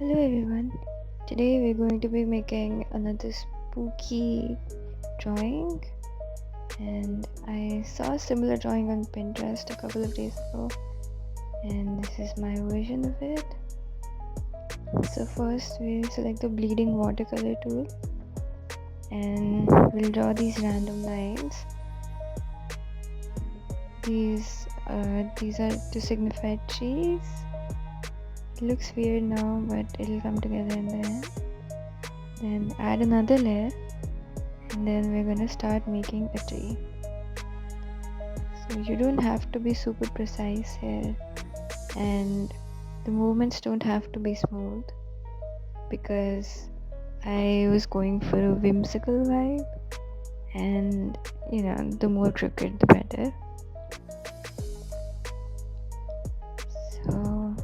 Hello everyone. Today we're going to be making another spooky drawing, and I saw a similar drawing on Pinterest a couple of days ago, and this is my version of it. So first we'll select the bleeding watercolor tool and we'll draw these random lines. These are to signify trees. It looks weird now, but it'll come together in the end. Then add another layer, and then we're gonna start making a tree. So you don't have to be super precise here, and the movements don't have to be smooth, because I was going for a whimsical vibe, and the more crooked the better. So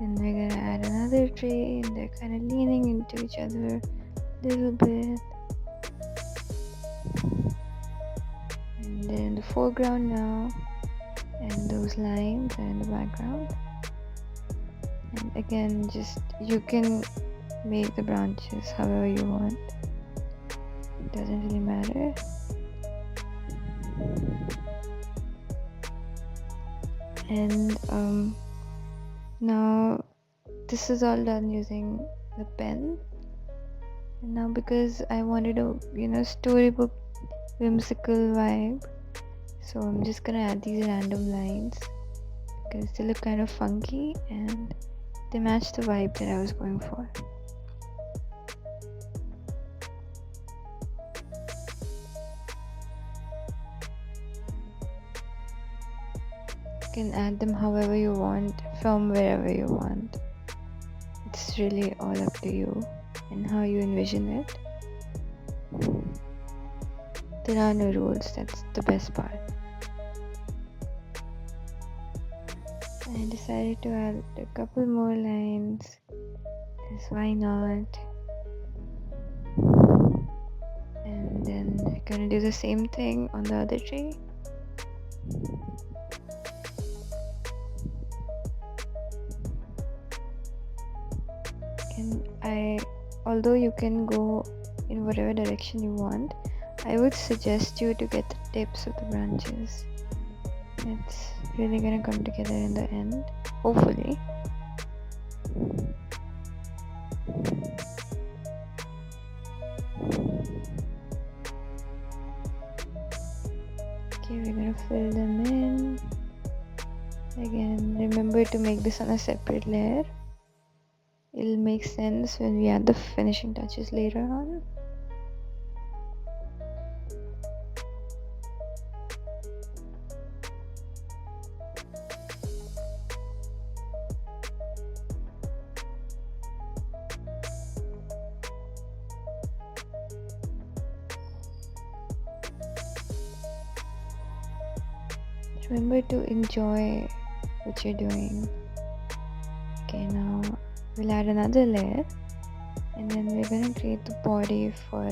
then we're gonna add another tree, and they're kind of leaning into each other a little bit. And they're in the foreground now, and those lines are in the background. And again, just you can make the branches however you want, it doesn't really matter. And now this is all done using the pen. And now, because I wanted a storybook whimsical vibe, so I'm just gonna add these random lines because they look kind of funky and they match the vibe that I was going for. You can add them however you want, from wherever you want. It's really all up to you and how you envision it. There are no rules, that's the best part. I decided to add a couple more lines, because why not? And then we're gonna do the same thing on the other tree. And although you can go in whatever direction you want, I would suggest you to get the tips of the branches. It's really gonna come together in the end, hopefully. Okay, we're gonna fill them in. Again, remember to make this on a separate layer. It'll make sense when we add the finishing touches later on. Remember to enjoy what you're doing. Okay, now we'll add another layer, and then we're gonna create the body for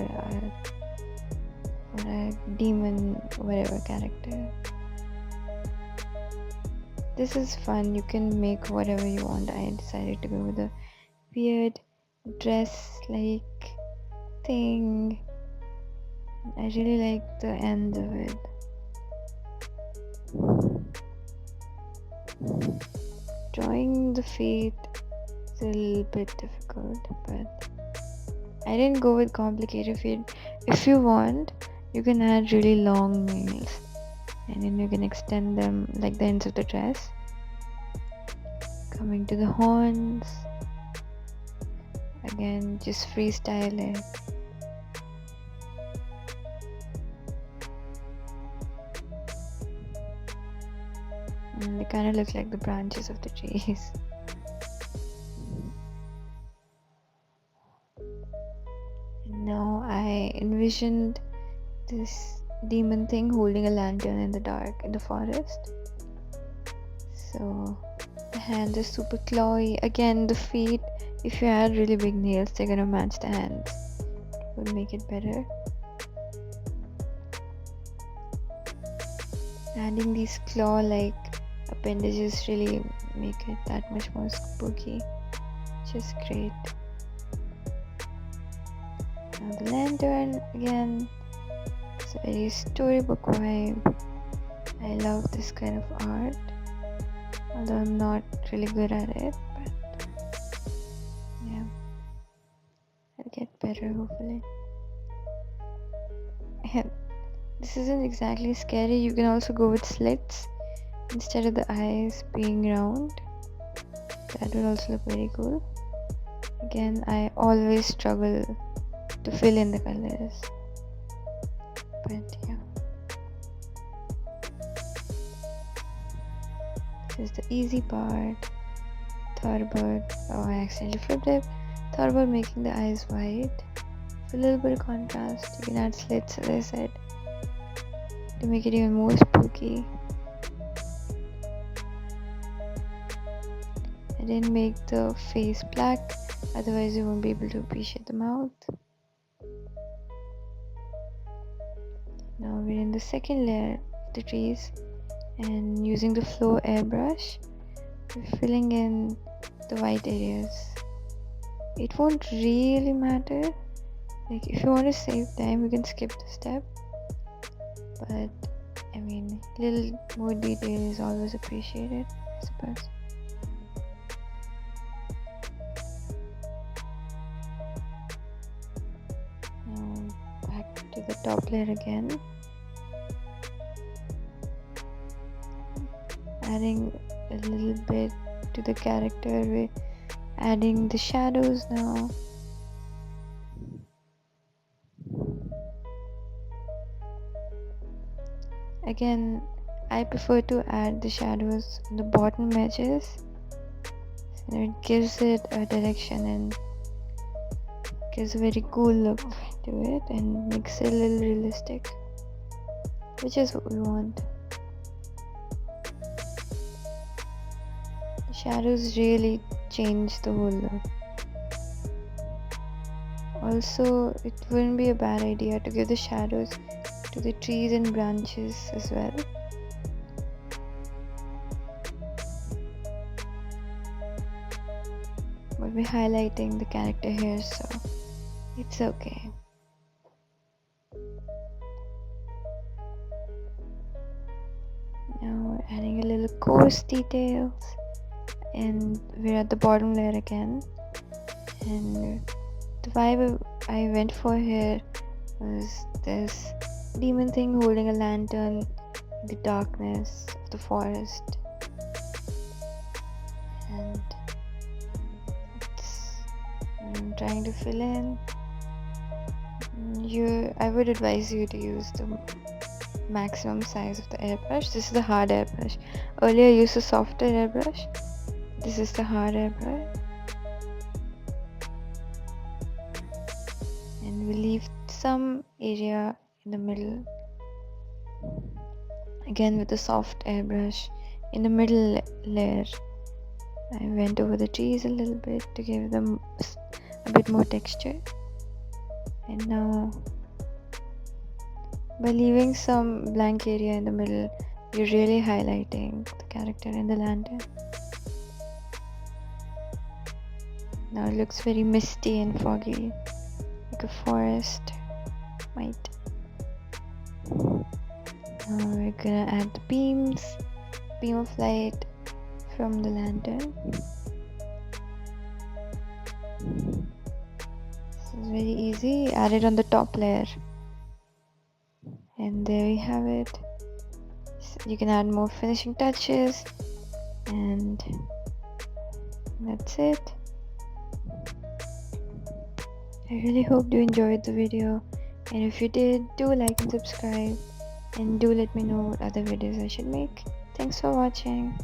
our demon whatever character. This is fun, you can make whatever you want. I decided to go with a weird dress like thing. I really like the ends of it. Drawing the feet is a little bit difficult, but I didn't go with complicated feet. If you want, you can add really long nails, and then you can extend them like the ends of the dress. Coming to the horns, again, just freestyle it. And they kind of look like the branches of the trees. And now I envisioned this demon thing holding a lantern in the dark in the forest. So the hands are super clawy. Again, the feet, if you add really big nails, they're gonna match the hands. It would make it better. Adding these claw-like appendages really make it that much more spooky. which is great. Now the lantern again, it's a very storybook vibe. I love this kind of art, although I'm not really good at it, but yeah, I'll get better hopefully. And this isn't exactly scary. You can also go with slits instead of the eyes being round. That would also look very cool. Again, I always struggle to fill in the colors, but yeah, this is the easy part. Thought about, oh, I accidentally flipped it. Thought about making the eyes white for a little bit of contrast. You can add slits, as I said, to make it even more spooky. I didn't make the face black, otherwise you won't be able to appreciate the mouth. Now we're in the second layer of the trees, and using the flow airbrush, we're filling in the white areas. It won't really matter. Like, if you want to save time, you can skip the step, but I mean, little more detail is always appreciated, I suppose. Now back to the top layer again, adding a little bit to the character. We're adding the shadows now. Again, I prefer to add the shadows on the bottom edges, so it gives it a direction and gives a very cool look to it and makes it a little realistic, which is what we want. The shadows really change the whole look. Also, it wouldn't be a bad idea to give the shadows to the trees and branches as well. But we're highlighting the character here, so it's okay. Now we're adding a little coarse details, and we're at the bottom layer again. And the vibe I went for here was this demon thing holding a lantern in the darkness of the forest, and I'm trying to fill in. I would advise you to use the maximum size of the airbrush. This is the hard airbrush. Earlier I used a softer airbrush. This is the hard airbrush, and we leave some area in the middle. Again with the soft airbrush in the middle layer, I went over the trees a little bit to give them a bit more texture. And now, by leaving some blank area in the middle, you're really highlighting the character in the lantern. Now it looks very misty and foggy, like a forest might. Now we're gonna add the beam of light from the lantern. This is very easy. Add it on the top layer, and there we have it. So you can add more finishing touches, and that's it. I really hope you enjoyed the video, and if you did, do like and subscribe, and do let me know what other videos I should make. Thanks for watching.